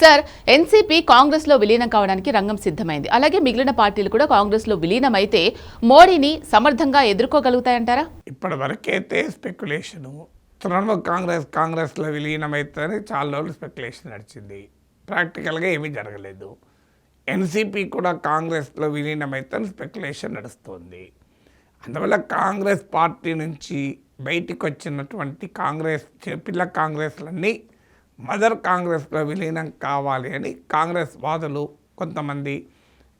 Sir, NCP Congress లో విలీనం కావడానికి రంగం సిద్ధమైంది. అలాగే మిగిలిన పార్టీలు కూడా కాంగ్రెస్ లో విలీనమైతే మోడీని సమర్థంగా ఎదుర్కోగలుగుతాయంటారా? ఇప్పటి వరకైతే స్పెక్యులేషన్ తృణమూల్ కాంగ్రెస్లో విలీనమైతే చాలా రోజులు స్పెక్యులేషన్ నడిచింది. ప్రాక్టికల్గా ఏమీ జరగలేదు. ఎన్సీపీ కూడా కాంగ్రెస్లో విలీనమైతే స్పెక్యులేషన్ నడుస్తుంది. అందువల్ల కాంగ్రెస్ పార్టీ నుంచి బయటికి వచ్చినటువంటి పిల్ల కాంగ్రెస్లన్నీ మదర్ కాంగ్రెస్లో విలీనం కావాలి అని కాంగ్రెస్ వాదులు కొంతమంది,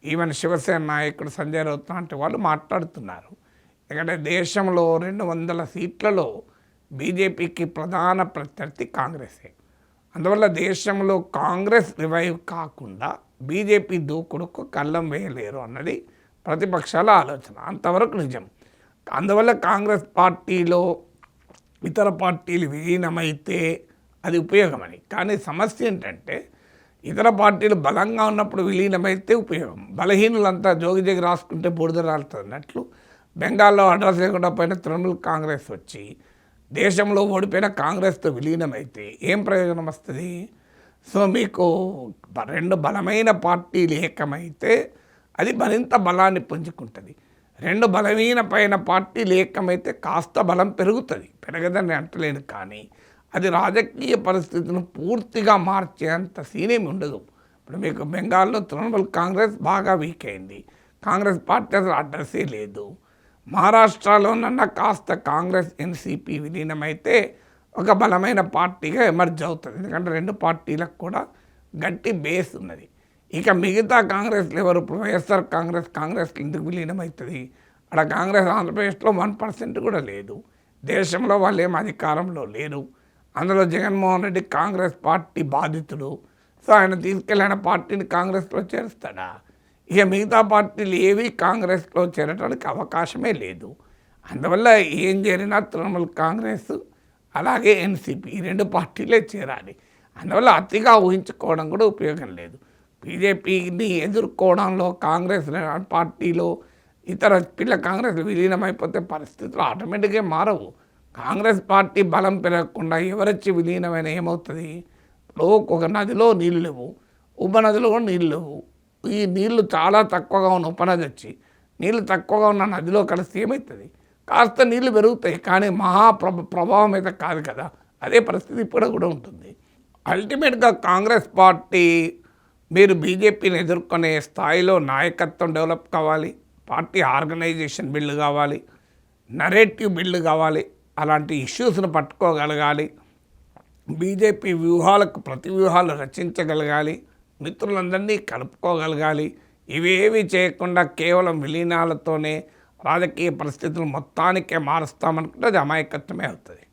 ఈవెన్ శివసేన నాయకుడు సంజయ్ రౌత్ లాంటి వాళ్ళు మాట్లాడుతున్నారు. ఎందుకంటే దేశంలో 200 సీట్లలో బీజేపీకి ప్రధాన ప్రత్యర్థి కాంగ్రెసే. అందువల్ల దేశంలో కాంగ్రెస్ రివైవ్ కాకుండా బీజేపీ దూకుడుకు కళ్ళం వేయలేరు అన్నది ప్రతిపక్షాల ఆలోచన. అంతవరకు నిజం. అందువల్ల కాంగ్రెస్ పార్టీలో ఇతర పార్టీలు విలీనమైతే అది ఉపయోగమని. కానీ సమస్య ఏంటంటే ఇతర పార్టీలు బలంగా ఉన్నప్పుడు విలీనమైతే ఉపయోగం, బలహీనులంతా జోగి రాసుకుంటే బూడిద రాలుతున్నట్లు బెంగాల్లో అడ్రస్ లేకుండా పోయిన తృణమూల్ కాంగ్రెస్ వచ్చి దేశంలో ఓడిపోయిన కాంగ్రెస్తో విలీనమైతే ఏం ప్రయోజనం వస్తుంది? సో మీకు 2 బలమైన పార్టీలు ఏకమైతే అది మరింత బలాన్ని పుంజుకుంటుంది. 2 బలమైన పైన పార్టీలు ఏకమైతే కాస్త బలం పెరుగుతుంది, పెరగదని అంటలేను. కానీ అది రాజకీయ పరిస్థితిని పూర్తిగా మార్చేంత సీనేమి ఉండదు. ఇప్పుడు మీకు బెంగాల్లో తృణమూల్ కాంగ్రెస్ బాగా వీక్ అయింది, కాంగ్రెస్ పార్టీ అసలు అడ్రస్సే లేదు. మహారాష్ట్రలోనన్నా కాస్త కాంగ్రెస్ ఎన్సీపీ విలీనమైతే ఒక బలమైన పార్టీగా ఎమర్జ్ అవుతుంది. ఎందుకంటే 2 పార్టీలకు కూడా గట్టి బేస్ ఉన్నది. ఇక మిగతా కాంగ్రెస్లు ఎవరు? ఇప్పుడు వైఎస్ఆర్ కాంగ్రెస్ ఎందుకు విలీనమవుతుంది? అక్కడ కాంగ్రెస్ ఆంధ్రప్రదేశ్లో 1% కూడా లేదు. దేశంలో వాళ్ళు ఏం అధికారంలో లేరు. అందులో జగన్మోహన్ రెడ్డి కాంగ్రెస్ పార్టీ బాధితుడు. సో ఆయన తీసుకెళ్ళిన పార్టీని కాంగ్రెస్లో చేరుస్తాడా? ఇక మిగతా పార్టీలు ఏవి కాంగ్రెస్లో చేరడానికి అవకాశమే లేదు. అందువల్ల ఏం చేరినా తృణమూల్ కాంగ్రెస్ అలాగే ఎన్సీపీ ఈ 2 పార్టీలే చేరాలి. అందువల్ల అతిగా ఊహించుకోవడం కూడా ఉపయోగం లేదు. బీజేపీని ఎదుర్కోవడంలో కాంగ్రెస్ పార్టీలో ఇతర పిల్ల కాంగ్రెస్ విలీనమైపోతే పరిస్థితులు ఆటోమేటిక్గా మారవు. కాంగ్రెస్ పార్టీ బలం పెరగకుండా ఎవరొచ్చి విలీనమైన ఏమవుతుంది? ఒక నదిలో నీళ్ళు లేవు, ఉపనదిలో కూడా నీళ్ళు లేవు. ఈ నీళ్లు చాలా తక్కువగా ఉన్న ఉపనది వచ్చి నీళ్ళు తక్కువగా ఉన్న నదిలో కలిసి ఏమవుతుంది? కాస్త నీళ్లు పెరుగుతాయి, కానీ ప్రభావం అయితే కాదు కదా. అదే పరిస్థితి ఇప్పుడు కూడా ఉంటుంది. అల్టిమేట్గా కాంగ్రెస్ పార్టీ మీరు బీజేపీని ఎదుర్కొనే స్థాయిలో నాయకత్వం డెవలప్ కావాలి, పార్టీ ఆర్గనైజేషన్ బిల్డ్ కావాలి, నరేటివ్ బిల్డ్ కావాలి, అలాంటి ఇష్యూస్ను పట్టుకోగలగాలి, బీజేపీ వ్యూహాలకు ప్రతి వ్యూహాలు రచించగలగాలి, మిత్రులందరినీ కలుపుకోగలగాలి. ఇవేవి చేయకుండా కేవలం విలీనాలతోనే రాజకీయ పరిస్థితులు మొత్తానికే మారుస్తామనుకుంటే అది అమాయకత్వమే అవుతుంది.